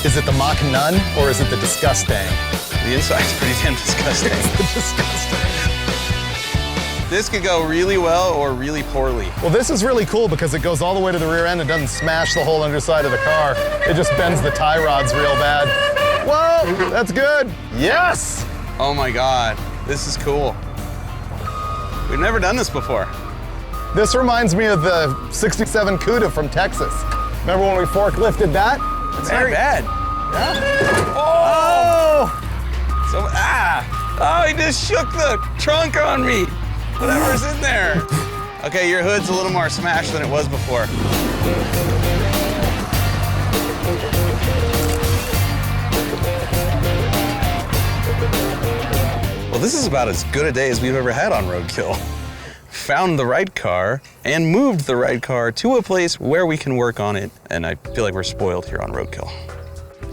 Is it the Mach None or is it the Disgustang? The inside's pretty damn disgusting. It's the Disgustang. This could go really well or really poorly. Well, this is really cool because it goes all the way to the rear end and doesn't smash the whole underside of the car. It just bends the tie rods real bad. Whoa, that's good. Yes! Oh my God, this is cool. We've never done this before. This reminds me of the 67 Cuda from Texas. Remember when we forklifted that? It's not bad. Yeah. Oh! So, oh, he just shook the trunk on me. Whatever's in there. Okay, your hood's a little more smashed than it was before. Well, this is about as good a day as we've ever had on Roadkill. Found the right car and moved the right car to a place where we can work on it, and I feel like we're spoiled here on Roadkill.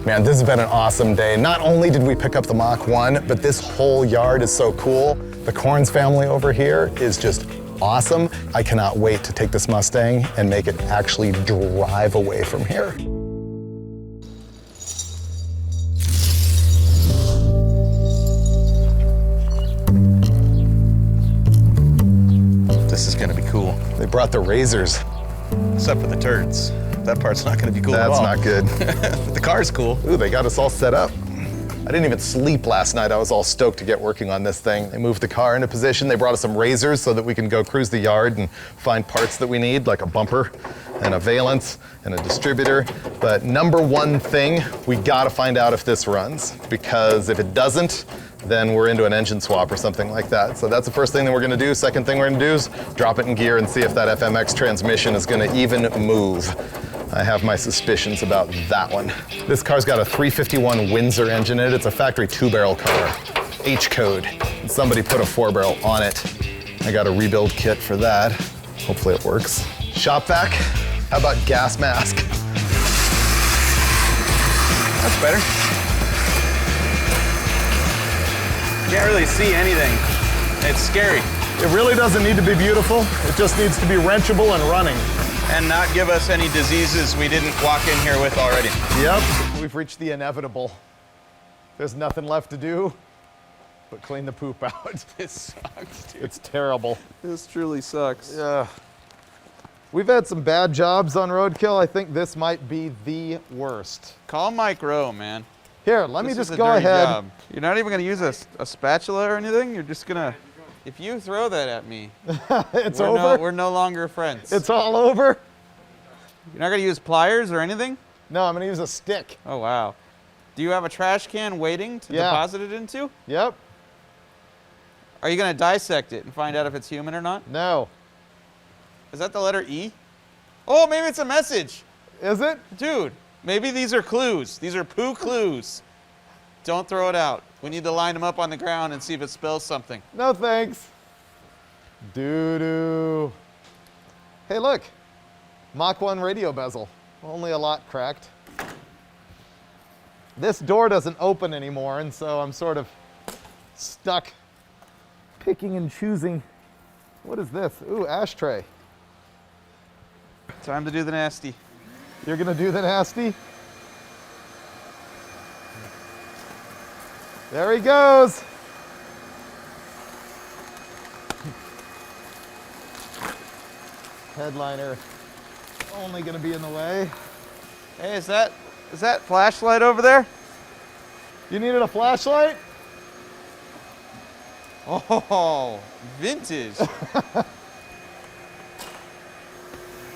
Man, this has been an awesome day. Not only did we pick up the Mach 1, but this whole yard is so cool. The Corns family over here is just awesome. I cannot wait to take this Mustang and make it actually drive away from here. This is gonna be cool. They brought the razors. Except for the turds. That part's not gonna be cool at all. That's not good. But the car's cool. Ooh, they got us all set up. I didn't even sleep last night. I was all stoked to get working on this thing. They moved the car into position. They brought us some razors so that we can go cruise the yard and find parts that we need, like a bumper and a valence and a distributor. But number one thing, we gotta find out if this runs, because if it doesn't, then we're into an engine swap or something like that. So that's the first thing that we're gonna do. Second thing we're gonna do is drop it in gear and see if that FMX transmission is gonna even move. I have my suspicions about that one. This car's got a 351 Windsor engine in it. It's a factory 2-barrel car, H code. And somebody put a 4-barrel on it. I got a rebuild kit for that. Hopefully it works. Shop vac, how about gas mask? That's better. Can't really see anything. It's scary. It really doesn't need to be beautiful. It just needs to be wrenchable and running. And not give us any diseases we didn't walk in here with already. Yep, we've reached the inevitable. There's nothing left to do but clean the poop out. This sucks, dude. It's terrible. This truly sucks. Yeah. We've had some bad jobs on Roadkill. I think this might be the worst. Call Mike Rowe, man. Here, let me This is just a go dirty ahead. job. You're not even gonna use a spatula or anything? You're just gonna, if you throw that at me, It's over? we're no longer friends. It's all over? You're not gonna use pliers or anything? No, I'm gonna use a stick. Oh, wow. Do you have a trash can waiting to deposit it into? Yep. Are you gonna dissect it and find out if it's human or not? No. Is that the letter E? Oh, maybe it's a message. Is it? Dude, maybe these are clues. These are poo clues. Don't throw it out. We need to line them up on the ground and see if it spells something. No thanks. Doo-doo. Hey, look. Mach 1 radio bezel. Only a lot cracked. This door doesn't open anymore, and so I'm sort of stuck picking and choosing. What is this? Ooh, ashtray. Time to do the nasty. You're gonna do the nasty? There he goes. Headliner only gonna be in the way. Hey, is that flashlight over there? You needed a flashlight? Oh, vintage.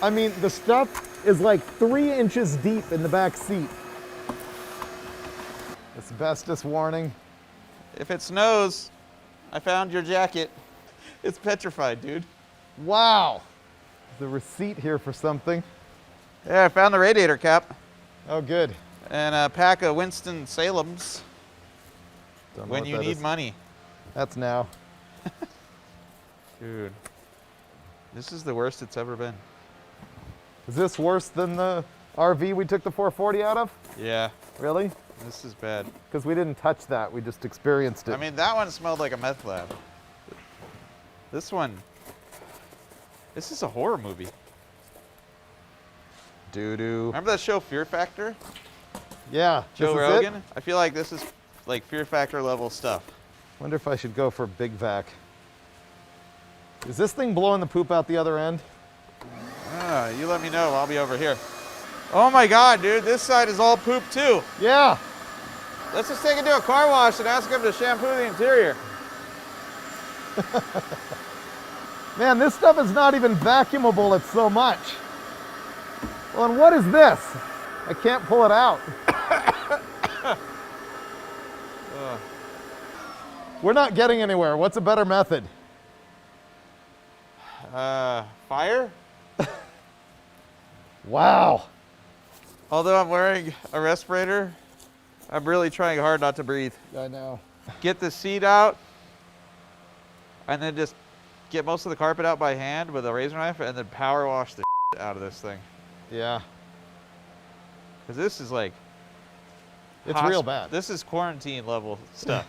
I mean, the stuff is like 3 inches deep in the back seat. Asbestos warning. If it snows, I found your jacket. It's petrified, dude. Wow. The receipt here for something. Yeah, I found the radiator cap Oh, good. and a pack of Winston-Salem's Don't know when what you that need is. money. That's now. Dude, this is the worst it's ever been. Is this worse than the RV we took the 440 out of? Yeah, Really? this is bad. Because we didn't touch that, we just experienced it. I mean, that one smelled like a meth lab. This one, this is a horror movie. doo-doo. Remember that show Fear Factor? Yeah, Joe this is Rogan. it? I feel like this is like Fear Factor level stuff. Wonder if I should go for big vac. Is this thing blowing the poop out the other end? You let me know. I'll be over here. Oh my God, dude. This side is all poop too. Yeah. Let's just take it to a car wash and ask them to shampoo the interior. Man, this stuff is not even vacuumable, it's so much. Well, and what is this? I can't pull it out. We're not getting anywhere. What's a better method? Fire? Wow. Although I'm wearing a respirator, I'm really trying hard not to breathe. I know. Get the seat out, and then just get most of the carpet out by hand with a razor knife, and then power wash the out of this thing. Yeah. Because this is like... It's real bad. This is quarantine level stuff.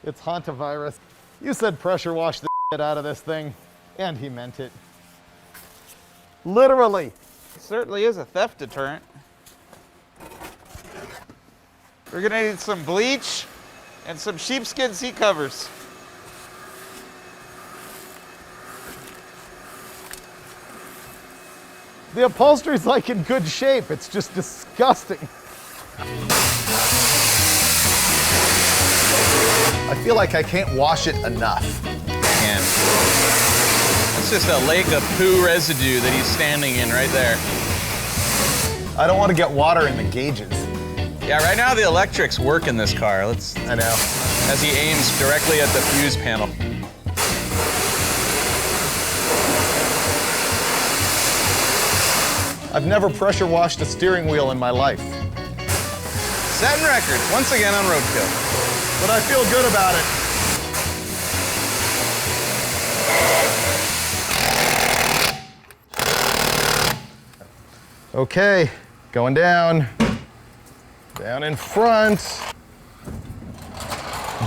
It's hantavirus. You said pressure wash the shit out of this thing, and he meant it. Literally. It certainly is a theft deterrent. We're gonna need some bleach and some sheepskin seat covers. The upholstery's like in good shape. It's just disgusting. I feel like I can't wash it enough. And it's just a lake of poo residue that he's standing in right there. I don't want to get water in the gauges. Yeah, right now the electrics work in this car. I know. As he aims directly at the fuse panel. I've never pressure washed a steering wheel in my life, Setting records once again on Roadkill. but I feel good about it. Okay, going down. Down in front.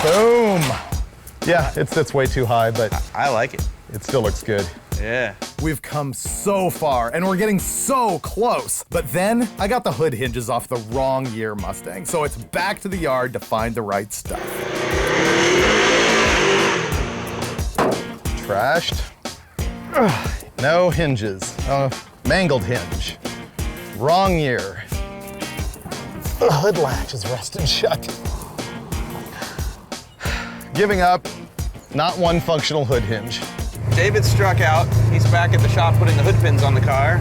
Boom. Yeah, it sits way too high, but I like it. it still looks good. Yeah. We've come so far, and we're getting so close. But then, I got the hood hinges off the wrong year Mustang, so it's back to the yard to find the right stuff. Trashed. Ugh, no hinges. Mangled hinge. Wrong year. The hood latch is rusted shut. Giving up. Not one functional hood hinge. David struck out. He's back at the shop putting the hood pins on the car.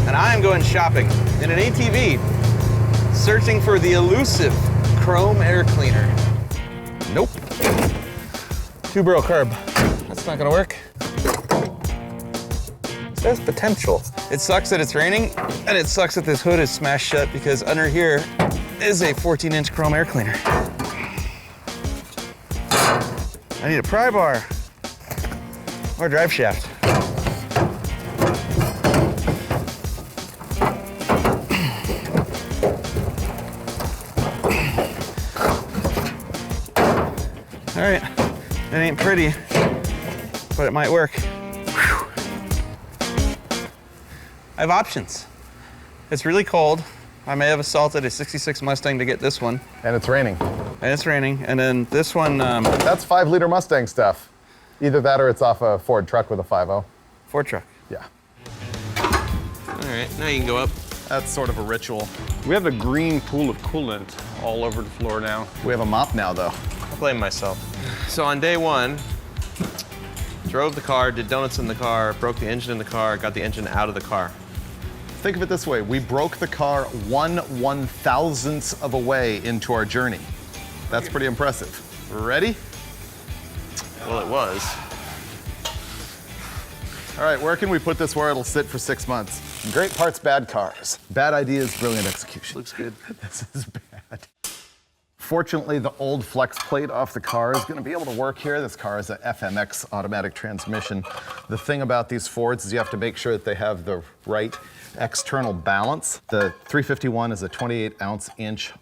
And I'm going shopping in an ATV, searching for the elusive chrome air cleaner. Nope. 2-barrel carb. That's not gonna work. It says potential. It sucks that it's raining, and it sucks that this hood is smashed shut because under here is a 14-inch chrome air cleaner. I need a pry bar. Or drive shaft. All right, it ain't pretty, but it might work. Whew. I have options. It's really cold. I may have assaulted a 66 Mustang to get this one, And it's raining. and it's raining. And then this one, That's 5-liter Mustang stuff. Either that or it's off a Ford truck with a 5.0. Ford truck. Yeah. All right, now you can go up. That's sort of a ritual. We have a green pool of coolant all over the floor now. We have a mop now, though. I blame myself. So on day one, drove the car, did donuts in the car, broke the engine in the car, got the engine out of the car. Think of it this way. We broke the car 1/1000th of a way into our journey. That's pretty impressive. Ready? Well, it was. All right, where can we put this where it'll sit for 6 months? Great parts, bad cars. Bad ideas, brilliant execution. Looks good. This is bad. Fortunately, the old flex plate off the car is gonna be able to work here. This car is a FMX automatic transmission. The thing about these Fords is you have to make sure that they have the right external balance. The 351 is a 28-ounce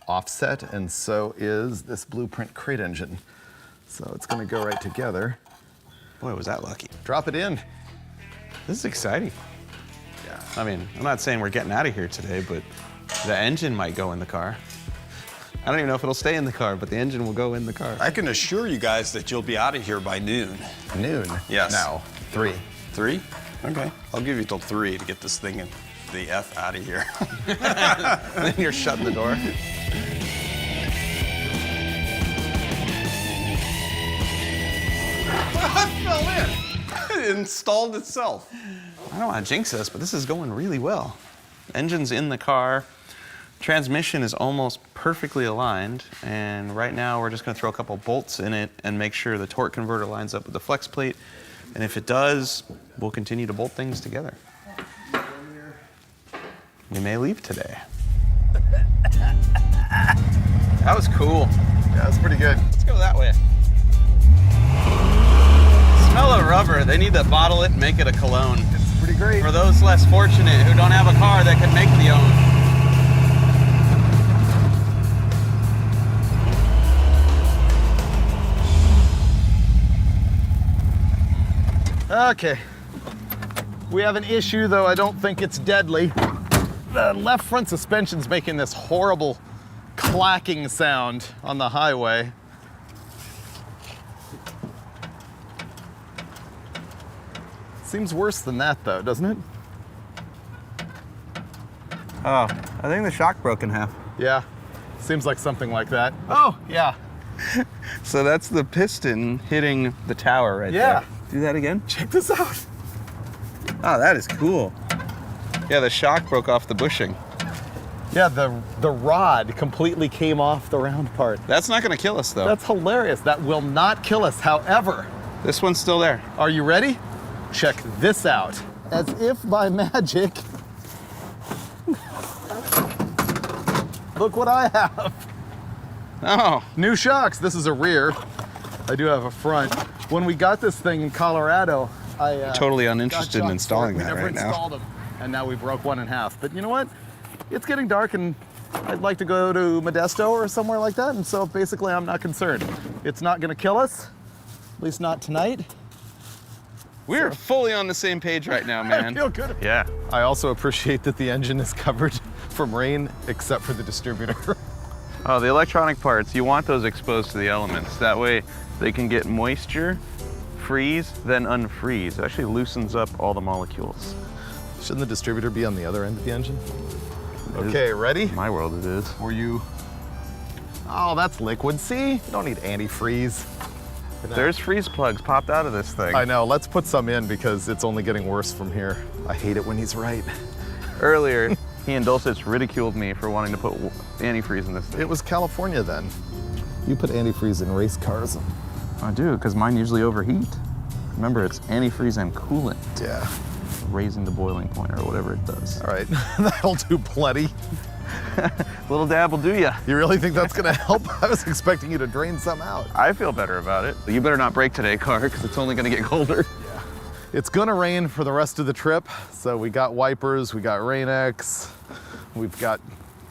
offset, and so is this Blueprint crate engine. So it's gonna go right together. Boy, was that lucky. Drop it in. This is exciting. Yeah. I mean, I'm not saying we're getting out of here today, but the engine might go in the car. I don't even know if it'll stay in the car, but the engine will go in the car. I can assure you guys that you'll be out of here by noon. Noon? Yes. No, 3. 3? Okay. I'll give you till 3 to get this thing in the F out of here. Then you're shutting the door. It fell in. It installed itself. I don't want to jinx us, but this is going really well. Engine's in the car. Transmission is almost perfectly aligned, and right now we're just going to throw a couple bolts in it and make sure the torque converter lines up with the flex plate. And if it does, we'll continue to bolt things together. We may leave today. That was cool. Yeah, that's pretty good. Let's go that way. Smell of rubber. They need to bottle it and make it a cologne. It's pretty great. For those less fortunate who don't have a car that can make the own. Okay. We have an issue, though I don't think it's deadly. The left front suspension's making this horrible clacking sound on the highway. Seems worse than that, though, doesn't it? Oh, I think the shock broke in half. Yeah. Seems like something like that. Oh, yeah. So that's the piston hitting the tower right Yeah. there. Do that again. Check this out. Oh, that is cool. Yeah, the shock broke off the bushing. Yeah, the rod completely came off the round part. That's not gonna kill us though. That's hilarious. That will not kill us. However, This one's still there. are you ready? Check this out. As if by magic, look what I have. Oh, New shocks. This is a rear. I do have a front. When we got this thing in Colorado, I totally got uninterested in shocks installing for it. that We never right now. installed them, and now we broke one in half. But you know what? It's getting dark, and I'd like to go to Modesto or somewhere like that, and so basically I'm not concerned. It's not gonna kill us, at least not tonight. We're fully on the same page right now, I man. feel good. Yeah. I also appreciate that the engine is covered from rain, except for the distributor. Oh, the electronic parts, you want those exposed to the elements. That way they can get moisture, freeze, then unfreeze. It actually loosens up all the molecules. Shouldn't the distributor be on the other end of the engine? Okay, ready? In my world it is. Were you? Oh, that's liquid. See? You don't need antifreeze. There's freeze plugs popped out of this thing. I know. Let's put some in because it's only getting worse from here. I hate it when he's right. Earlier, he and Dulcich ridiculed me for wanting to put antifreeze in this thing. It was California then. You put antifreeze in race cars. I do, because mine usually overheat. Remember, it's antifreeze and coolant, Yeah. raising the boiling point or whatever it does. All right. That'll do plenty. Little dab will do ya. You really think that's gonna help? I was expecting you to drain some out. I feel better about it. You better not brake today, car, because it's only gonna get colder. It's gonna rain for the rest of the trip, so we got wipers, we got Rain-X, we've got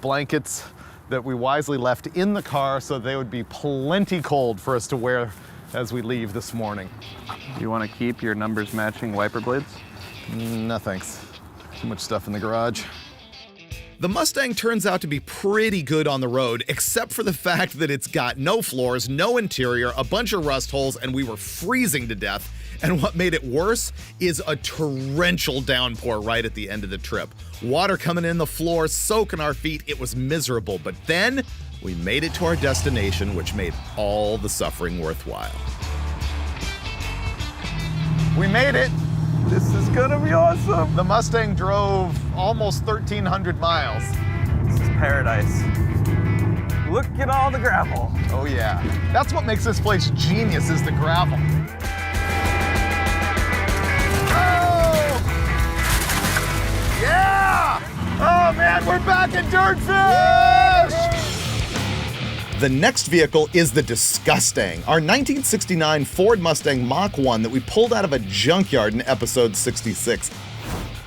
blankets that we wisely left in the car so they would be plenty cold for us to wear as we leave this morning. You want to keep your numbers matching wiper blades? No thanks. Too much stuff in the garage. The Mustang turns out to be pretty good on the road, except for the fact that it's got no floors, no interior, a bunch of rust holes, and we were freezing to death. And what made it worse is a torrential downpour right at the end of the trip. Water coming in the floor, soaking our feet. It was miserable, but then we made it to our destination, which made all the suffering worthwhile. We made it. This is gonna be awesome. The Mustang drove almost 1,300 miles. This is paradise. Look at all the gravel. Oh yeah. That's what makes this place genius is the gravel. Oh! Yeah! Oh man, we're back in Dirtfish! The next vehicle is the Disgustang, our 1969 Ford Mustang Mach 1 that we pulled out of a junkyard in episode 66.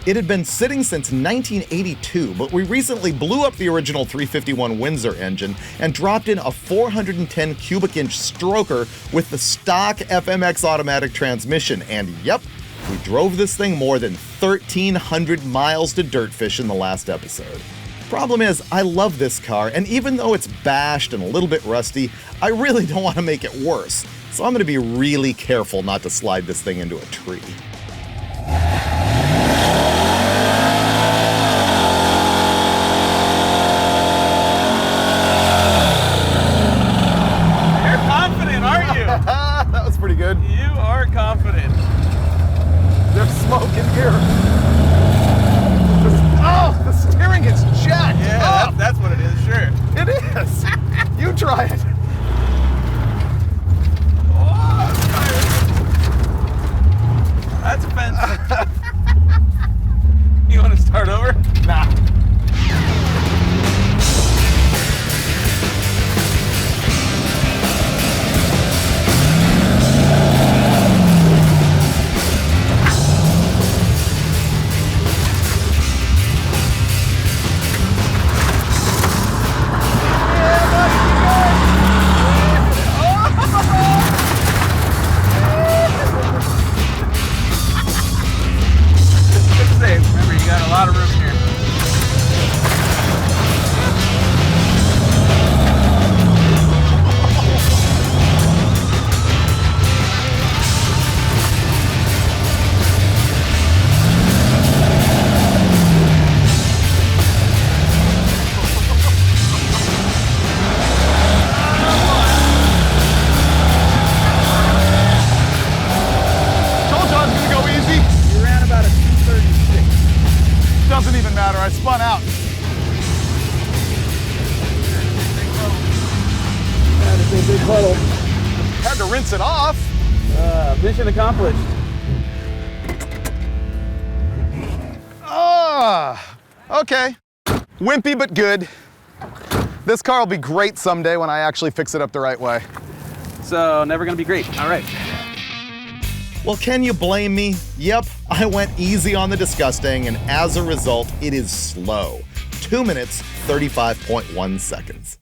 It had been sitting since 1982, but we recently blew up the original 351 Windsor engine and dropped in a 410 cubic inch stroker with the stock FMX automatic transmission. And yep, We drove this thing more than 1,300 miles to Dirtfish in the last episode. Problem is, I love this car, and even though it's bashed and a little bit rusty, I really don't want to make it worse. So I'm going to be really careful not to slide this thing into a tree. You're confident, aren't you? That was pretty good. You are confident. There's smoke in here. Oh, the steering is jacked Yeah, up. that's what it is, sure. It is. You try it. Oh, that's offensive. You want to start over? Nah. Good save. Remember, you got a lot of room here. Told you I was gonna go easy. You ran about a 236. Doesn't even matter. I spun out. Had to rinse it off. Mission accomplished. Okay. Wimpy but good. This car will be great someday when I actually fix it up the right way. So, never gonna be great. All right. Well, can you blame me? Yep, I went easy on the Disgustang, and as a result, it is slow. 2 minutes, 35.1 seconds.